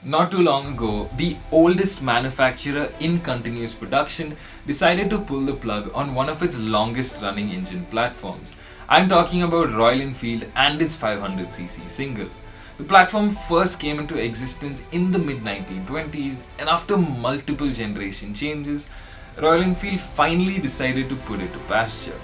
Not too long ago, the oldest manufacturer in continuous production decided to pull the plug on one of its longest running engine platforms. I'm talking about Royal Enfield and its 500cc single. The platform first came into existence in the mid 1920s, and after multiple generation changes, Royal Enfield finally decided to put it to pasture.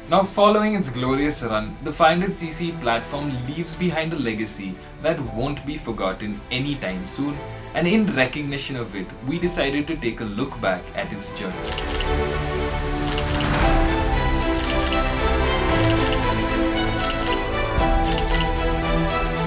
Now, following its glorious run, the 500cc platform leaves behind a legacy that won't be forgotten anytime soon, and in recognition of it, we decided to take a look back at its journey.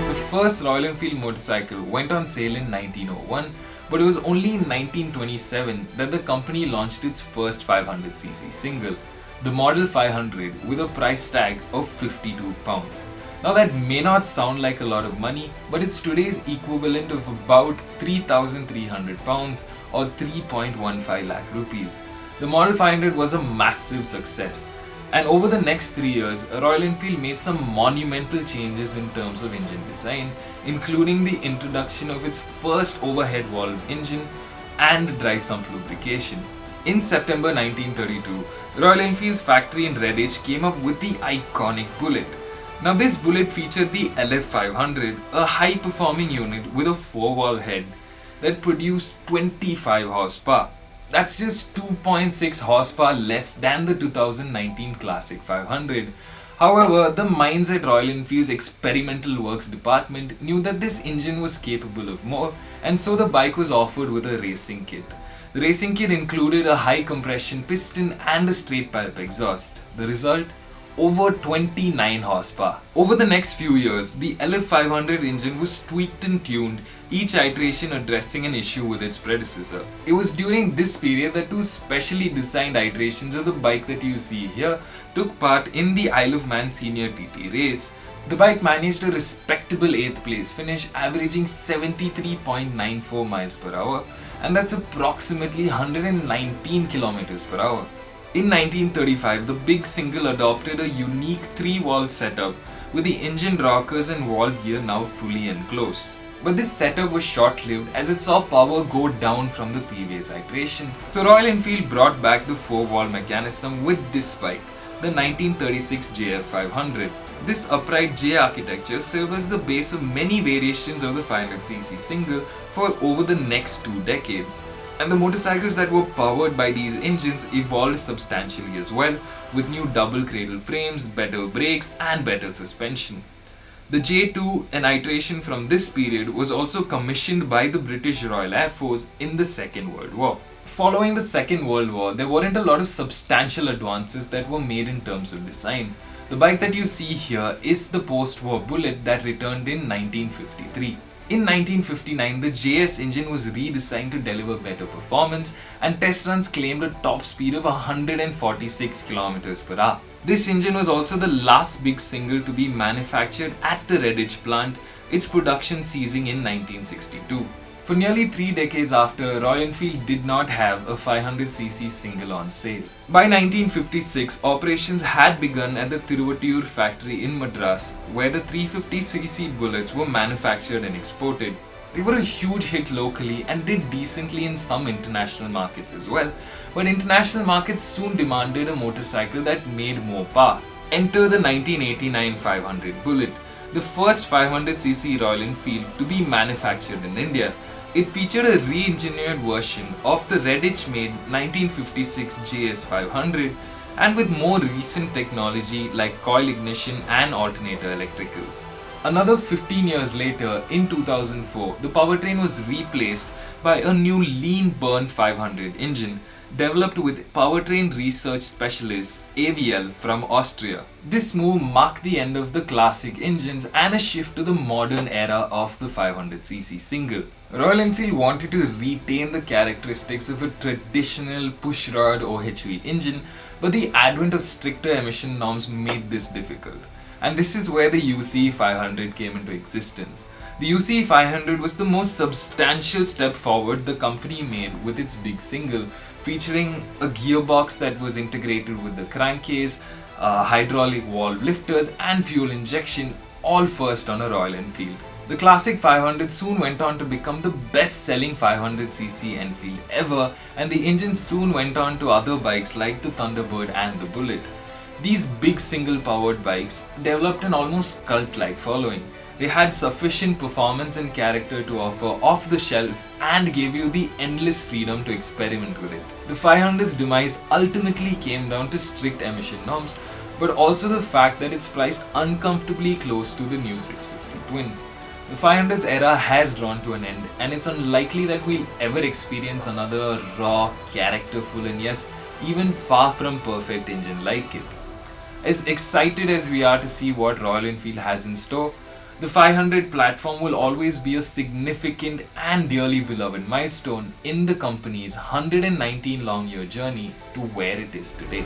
The first Royal Enfield motorcycle went on sale in 1901, but it was only in 1927 that the company launched its first 500cc single, the Model 500, with a price tag of £52. Now that may not sound like a lot of money, but it's today's equivalent of about £3,300 or 3.15 lakh rupees. The Model 500 was a massive success, and over the next 3 years, Royal Enfield made some monumental changes in terms of engine design, including the introduction of its first overhead valve engine and dry sump lubrication. In September 1932, Royal Enfield's factory in Redditch came up with the iconic Bullet. Now this Bullet featured the LF500, a high-performing unit with a 4-valve head that produced 25 horsepower. That's just 2.6 horsepower less than the 2019 Classic 500. However, the minds at Royal Enfield's Experimental Works department knew that this engine was capable of more, and so the bike was offered with a racing kit. The racing kit included a high compression piston and a straight pipe exhaust. The result? Over 29 horsepower. Over the next few years, the LF500 engine was tweaked and tuned, each iteration addressing an issue with its predecessor. It was during this period that two specially designed iterations of the bike that you see here took part in the Isle of Man Senior TT race. The bike managed a respectable 8th place finish, averaging 73.94 miles per hour, and that's approximately 119 kilometers per hour. In 1935, the big single adopted a unique 3-valve setup with the engine rockers and valve gear now fully enclosed. But this setup was short-lived as it saw power go down from the previous iteration. So Royal Enfield brought back the 4-valve mechanism with this bike, the 1936 JF500. This upright J architecture served as the base of many variations of the 500cc single for over the next 2 decades. And the motorcycles that were powered by these engines evolved substantially as well, with new double cradle frames, better brakes and better suspension. The J2, an iteration from this period, was also commissioned by the British Royal Air Force in the Second World War. Following the Second World War, there weren't a lot of substantial advances that were made in terms of design. The bike that you see here is the post-war Bullet that returned in 1953. In 1959, the JS engine was redesigned to deliver better performance, and test runs claimed a top speed of 146 km per hour. This engine was also the last big single to be manufactured at the Redditch plant, its production ceasing in 1962. For nearly 3 decades after, Royal Enfield did not have a 500cc single on sale. By 1956, operations had begun at the Tiruvatiur factory in Madras, where the 350cc bullets were manufactured and exported. They were a huge hit locally and did decently in some international markets as well, but international markets soon demanded a motorcycle that made more power. Enter the 1989 500 Bullet, the first 500cc Royal Enfield to be manufactured in India. It featured a re-engineered version of the Redditch-made 1956 JS500 and with more recent technology like coil ignition and alternator electricals. Another 15 years later, in 2004, the powertrain was replaced by a new lean burn 500 engine developed with powertrain research specialist AVL from Austria. This move marked the end of the classic engines and a shift to the modern era of the 500cc single. Royal Enfield wanted to retain the characteristics of a traditional pushrod OHV engine, but the advent of stricter emission norms made this difficult. And this is where the UCE 500 came into existence. The UCE 500 was the most substantial step forward the company made with its big single, featuring a gearbox that was integrated with the crankcase, hydraulic valve lifters and fuel injection, all first on a Royal Enfield. The classic 500 soon went on to become the best-selling 500cc Enfield ever, and the engine soon went on to other bikes like the Thunderbird and the Bullet. These big single-powered bikes developed an almost cult-like following. They had sufficient performance and character to offer off the shelf and gave you the endless freedom to experiment with it. The 500's demise ultimately came down to strict emission norms, but also the fact that it's priced uncomfortably close to the new 650 twins. The 500's era has drawn to an end, and it's unlikely that we'll ever experience another raw, characterful, and yes, even far from perfect engine like it. As excited as we are to see what Royal Enfield has in store, the 500 platform will always be a significant and dearly beloved milestone in the company's 119 long year journey to where it is today.